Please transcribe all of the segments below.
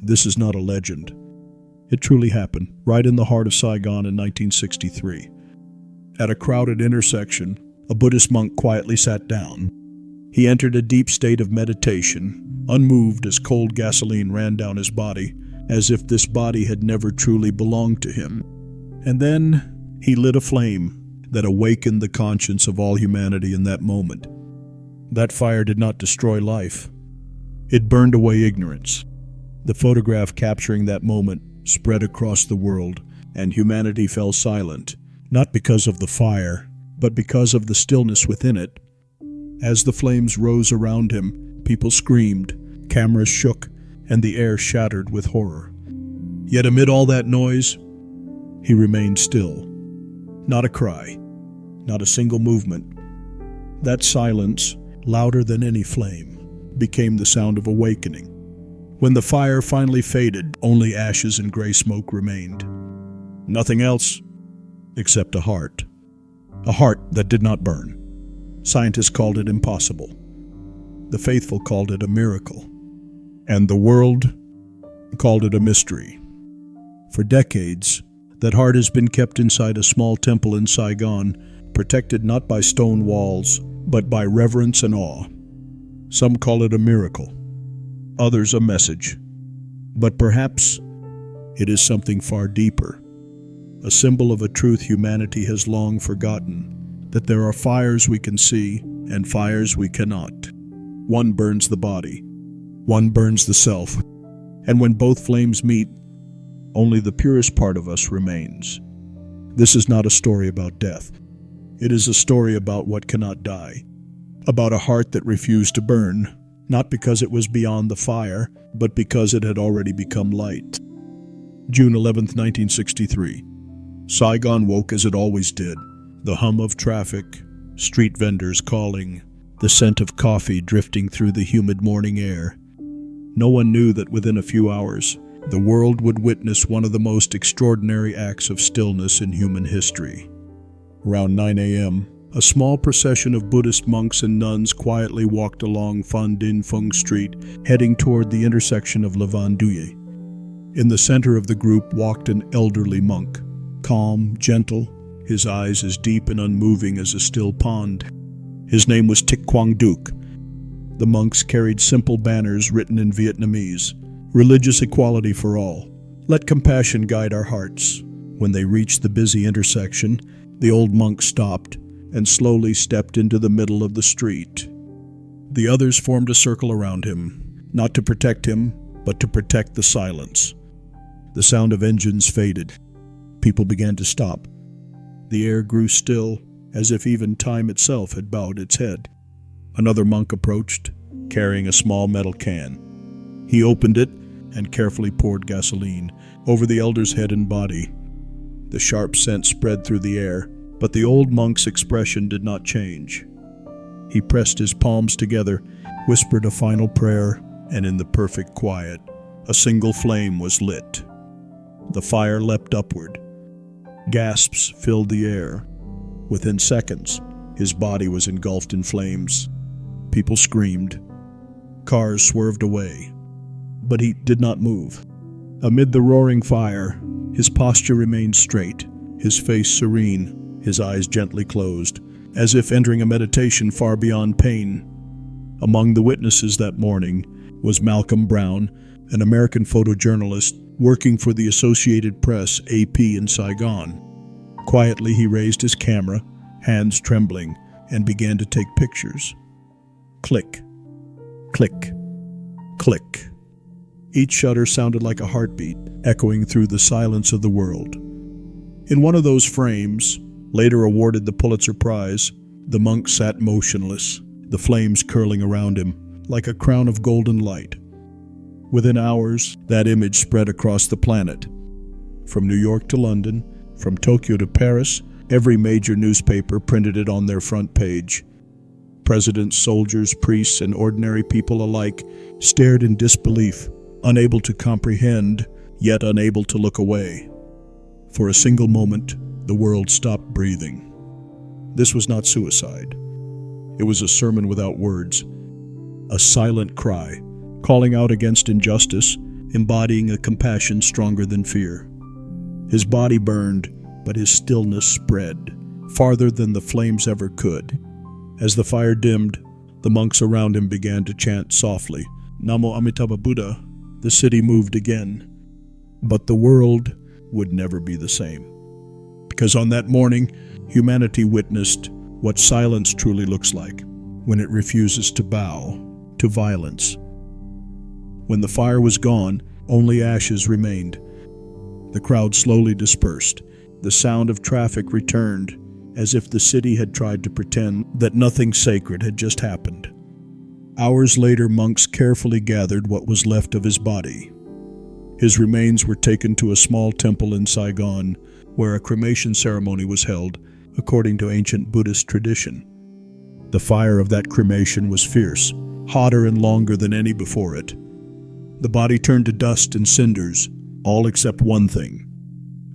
This is not a legend. It truly happened, right in the heart of Saigon in 1963. At a crowded intersection, a Buddhist monk quietly sat down. He entered a deep state of meditation, unmoved as cold gasoline ran down his body, as if this body had never truly belonged to him. And then he lit a flame that awakened the conscience of all humanity in that moment. That fire did not destroy life. It burned away ignorance. The photograph capturing that moment spread across the world, and humanity fell silent, not because of the fire, but because of the stillness within it. As the flames rose around him, people screamed, cameras shook, and the air shattered with horror. Yet amid all that noise, he remained still. Not a cry, not a single movement. That silence, louder than any flame, became the sound of awakening. When the fire finally faded, only ashes and gray smoke remained. Nothing else except a heart. A heart that did not burn. Scientists called it impossible. The faithful called it a miracle. And the world called it a mystery. For decades, that heart has been kept inside a small temple in Saigon, protected not by stone walls, but by reverence and awe. Some call it a miracle, others a message. But perhaps it is something far deeper, a symbol of a truth humanity has long forgotten, that there are fires we can see and fires we cannot. One burns the body, one burns the self, and when both flames meet, only the purest part of us remains. This is not a story about death. It is a story about what cannot die, about a heart that refused to burn, not because it was beyond the fire, but because it had already become light. June 11, 1963. Saigon woke as it always did. The hum of traffic, street vendors calling, the scent of coffee drifting through the humid morning air. No one knew that within a few hours, the world would witness one of the most extraordinary acts of stillness in human history. Around 9 a.m., a small procession of Buddhist monks and nuns quietly walked along Phan Dinh Phung Street, heading toward the intersection of Le Van Duye. In the center of the group walked an elderly monk, calm, gentle, his eyes as deep and unmoving as a still pond. His name was Thich Quang Duc. The monks carried simple banners written in Vietnamese, religious equality for all. Let compassion guide our hearts. When they reached the busy intersection, the old monk stopped and slowly stepped into the middle of the street. The others formed a circle around him, not to protect him, but to protect the silence. The sound of engines faded. People began to stop. The air grew still, as if even time itself had bowed its head. Another monk approached, carrying a small metal can. He opened it and carefully poured gasoline over the elder's head and body. The sharp scent spread through the air, but the old monk's expression did not change. He pressed his palms together, whispered a final prayer, and in the perfect quiet, a single flame was lit. The fire leapt upward. Gasps filled the air. Within seconds, his body was engulfed in flames. People screamed. Cars swerved away. But he did not move. Amid the roaring fire, his posture remained straight, his face serene, his eyes gently closed, as if entering a meditation far beyond pain. Among the witnesses that morning was Malcolm Brown, an American photojournalist working for the Associated Press, AP, in Saigon. Quietly he raised his camera, hands trembling, and began to take pictures. Click, click, click. Each shutter sounded like a heartbeat, echoing through the silence of the world. In one of those frames, later awarded the Pulitzer Prize, the monk sat motionless, the flames curling around him like a crown of golden light. Within hours, that image spread across the planet. From New York to London, from Tokyo to Paris, every major newspaper printed it on their front page. Presidents, soldiers, priests, and ordinary people alike stared in disbelief, unable to comprehend, yet unable to look away. For a single moment, the world stopped breathing. This was not suicide. It was a sermon without words, a silent cry, calling out against injustice, embodying a compassion stronger than fear. His body burned, but his stillness spread, farther than the flames ever could. As the fire dimmed, the monks around him began to chant softly, "Namo Amitabha Buddha." The city moved again, but the world would never be the same. Because on that morning, humanity witnessed what silence truly looks like when it refuses to bow to violence. When the fire was gone, only ashes remained. The crowd slowly dispersed. The sound of traffic returned, as if the city had tried to pretend that nothing sacred had just happened. Hours later, monks carefully gathered what was left of his body. His remains were taken to a small temple in Saigon, where a cremation ceremony was held, according to ancient Buddhist tradition. The fire of that cremation was fierce, hotter and longer than any before it. The body turned to dust and cinders, all except one thing.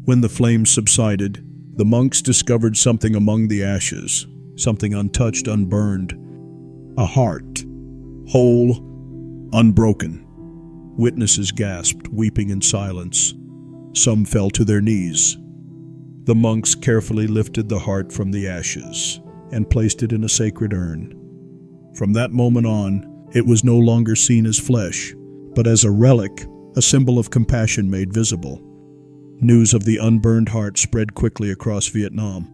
When the flames subsided, the monks discovered something among the ashes, something untouched, unburned. A heart, whole, unbroken. Witnesses gasped, weeping in silence. Some fell to their knees. The monks carefully lifted the heart from the ashes and placed it in a sacred urn. From that moment on, it was no longer seen as flesh, but as a relic, a symbol of compassion made visible. News of the unburned heart spread quickly across Vietnam.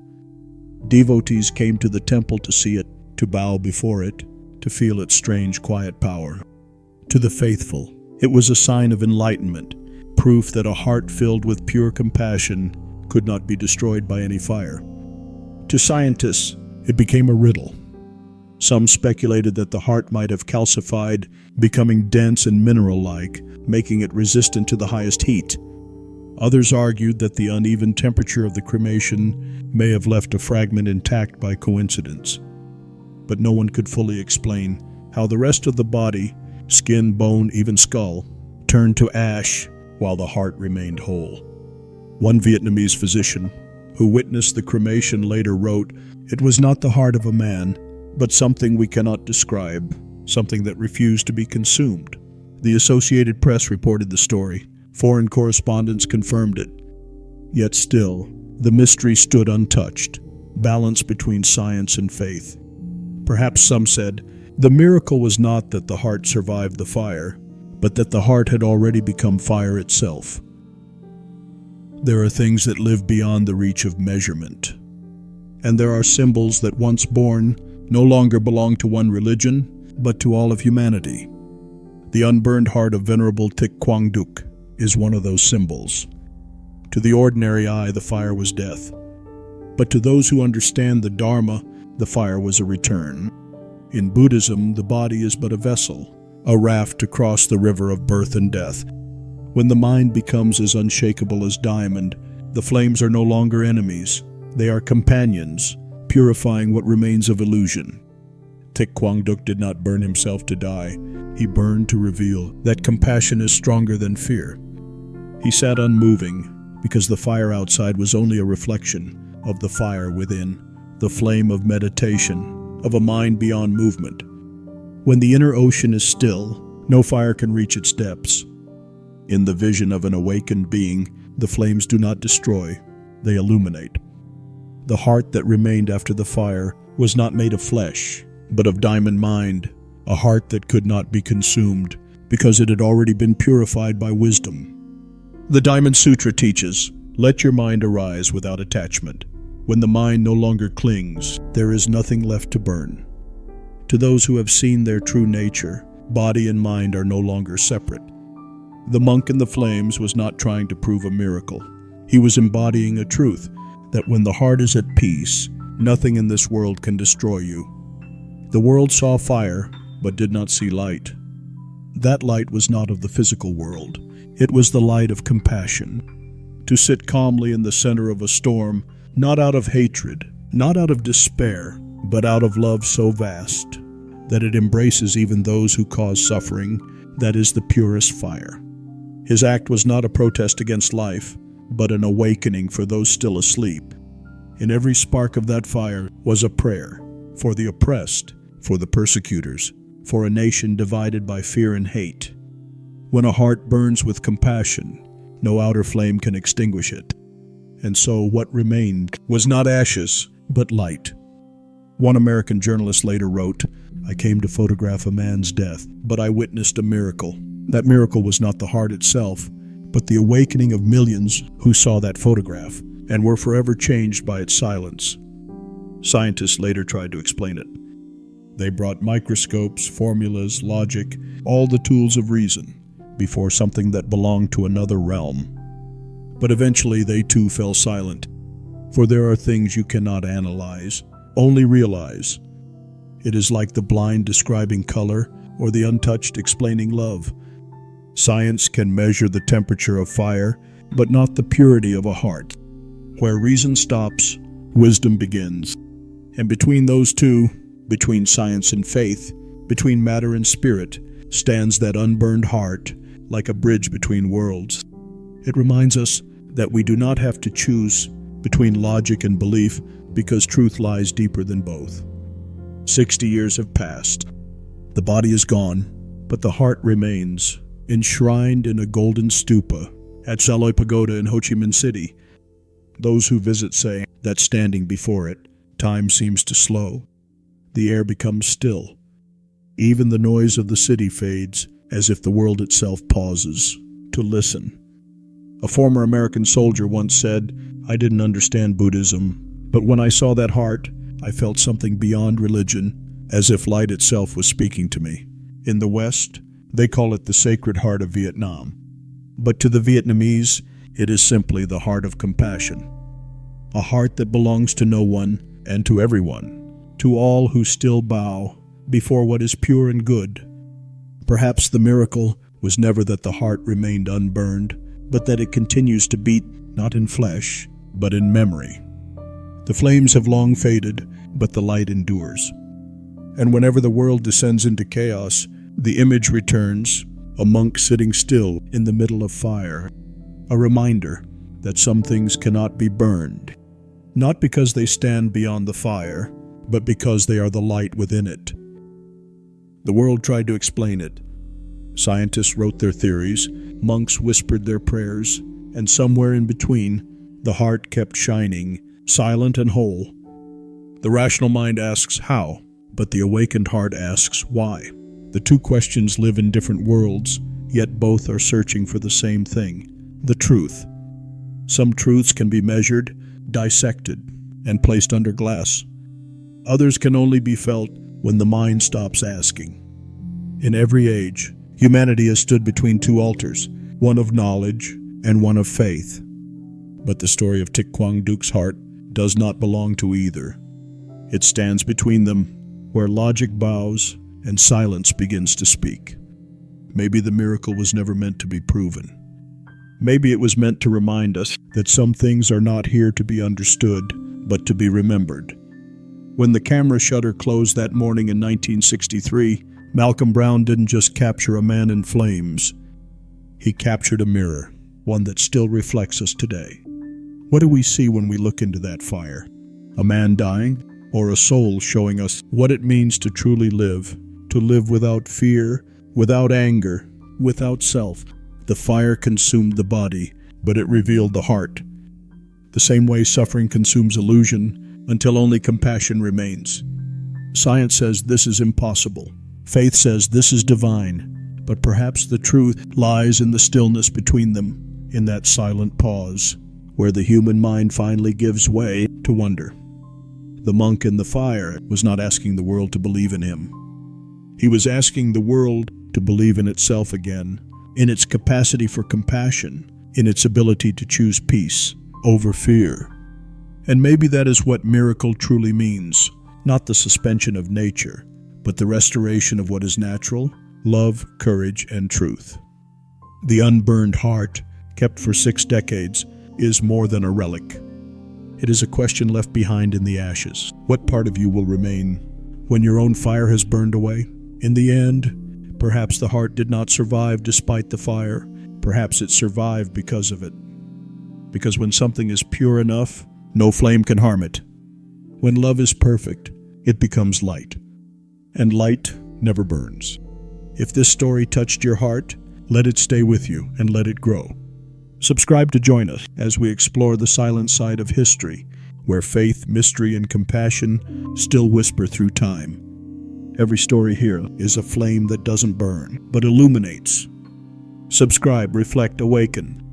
Devotees came to the temple to see it, to bow before it, to feel its strange, quiet power. To the faithful, it was a sign of enlightenment, proof that a heart filled with pure compassion could not be destroyed by any fire. To scientists, it became a riddle. Some speculated that the heart might have calcified, becoming dense and mineral-like, making it resistant to the highest heat. Others argued that the uneven temperature of the cremation may have left a fragment intact by coincidence. But no one could fully explain how the rest of the body, skin, bone, even skull, turned to ash while the heart remained whole. One Vietnamese physician, who witnessed the cremation, later wrote, "It was not the heart of a man, but something we cannot describe, something that refused to be consumed." The Associated Press reported the story. Foreign correspondents confirmed it. Yet still, the mystery stood untouched, balanced between science and faith. Perhaps some said, the miracle was not that the heart survived the fire, but that the heart had already become fire itself. There are things that live beyond the reach of measurement. And there are symbols that once born no longer belong to one religion, but to all of humanity. The unburned heart of Venerable Thich Quang Duc is one of those symbols. To the ordinary eye, the fire was death. But to those who understand the Dharma, the fire was a return. In Buddhism, the body is but a vessel, a raft to cross the river of birth and death. When the mind becomes as unshakable as diamond, the flames are no longer enemies. They are companions, purifying what remains of illusion. Thich Quang Duc did not burn himself to die. He burned to reveal that compassion is stronger than fear. He sat unmoving, because the fire outside was only a reflection of the fire within, the flame of meditation, of a mind beyond movement. When the inner ocean is still, no fire can reach its depths. In the vision of an awakened being, the flames do not destroy, they illuminate. The heart that remained after the fire was not made of flesh, but of diamond mind, a heart that could not be consumed, because it had already been purified by wisdom. The Diamond Sutra teaches, "Let your mind arise without attachment. When the mind no longer clings, there is nothing left to burn." To those who have seen their true nature, body and mind are no longer separate. The monk in the flames was not trying to prove a miracle. He was embodying a truth, that when the heart is at peace, nothing in this world can destroy you. The world saw fire, but did not see light. That light was not of the physical world. It was the light of compassion. To sit calmly in the center of a storm, not out of hatred, not out of despair, but out of love so vast that it embraces even those who cause suffering, that is the purest fire. His act was not a protest against life, but an awakening for those still asleep. In every spark of that fire was a prayer for the oppressed, for the persecutors, for a nation divided by fear and hate. When a heart burns with compassion, no outer flame can extinguish it. And so what remained was not ashes, but light. One American journalist later wrote, "I came to photograph a man's death, but I witnessed a miracle. That miracle was not the heart itself, but the awakening of millions who saw that photograph and were forever changed by its silence." Scientists later tried to explain it. They brought microscopes, formulas, logic, all the tools of reason, before something that belonged to another realm. But eventually they too fell silent, for there are things you cannot analyze, only realize. It is like the blind describing color or the untouched explaining love. Science can measure the temperature of fire, but not the purity of a heart. Where reason stops, wisdom begins. And between those two, between science and faith, between matter and spirit, stands that unburned heart, like a bridge between worlds. It reminds us that we do not have to choose between logic and belief, because truth lies deeper than both. 60 years have passed. The body is gone, but the heart remains, enshrined in a golden stupa at Saloy Pagoda in Ho Chi Minh City. Those who visit say that standing before it, time seems to slow. The air becomes still. Even the noise of the city fades, as if the world itself pauses to listen. A former American soldier once said, "I didn't understand Buddhism, but when I saw that heart, I felt something beyond religion, as if light itself was speaking to me." In the West, they call it the Sacred Heart of Vietnam. But to the Vietnamese, it is simply the heart of compassion. A heart that belongs to no one and to everyone, to all who still bow before what is pure and good. Perhaps the miracle was never that the heart remained unburned, but that it continues to beat not in flesh, but in memory. The flames have long faded, but the light endures. And whenever the world descends into chaos, the image returns, a monk sitting still in the middle of fire, a reminder that some things cannot be burned, not because they stand beyond the fire, but because they are the light within it. The world tried to explain it. Scientists wrote their theories, monks whispered their prayers, and somewhere in between, the heart kept shining, silent and whole. The rational mind asks how, but the awakened heart asks why. The two questions live in different worlds, yet both are searching for the same thing, the truth. Some truths can be measured, dissected, and placed under glass. Others can only be felt when the mind stops asking. In every age, humanity has stood between two altars, one of knowledge and one of faith. But the story of Thich Quang Duc's heart does not belong to either. It stands between them, where logic bows and silence begins to speak. Maybe the miracle was never meant to be proven. Maybe it was meant to remind us that some things are not here to be understood, but to be remembered. When the camera shutter closed that morning in 1963, Malcolm Brown didn't just capture a man in flames. He captured a mirror, one that still reflects us today. What do we see when we look into that fire? A man dying, or a soul showing us what it means to truly live, to live without fear, without anger, without self? The fire consumed the body, but it revealed the heart. The same way suffering consumes illusion, until only compassion remains. Science says this is impossible. Faith says this is divine. But perhaps the truth lies in the stillness between them, in that silent pause, where the human mind finally gives way to wonder. The monk in the fire was not asking the world to believe in him. He was asking the world to believe in itself again, in its capacity for compassion, in its ability to choose peace over fear. And maybe that is what miracle truly means, not the suspension of nature, but the restoration of what is natural, love, courage, and truth. The unburned heart, kept for 6 decades, is more than a relic. It is a question left behind in the ashes. What part of you will remain when your own fire has burned away? In the end, perhaps the heart did not survive despite the fire. Perhaps it survived because of it. Because when something is pure enough, no flame can harm it. When love is perfect, it becomes light. And light never burns. If this story touched your heart, Let it stay with you and let it grow. Subscribe to join us as we explore the silent side of history, where faith, mystery, and compassion still whisper through time. Every story here is a flame that doesn't burn, but illuminates. Subscribe, reflect, awaken.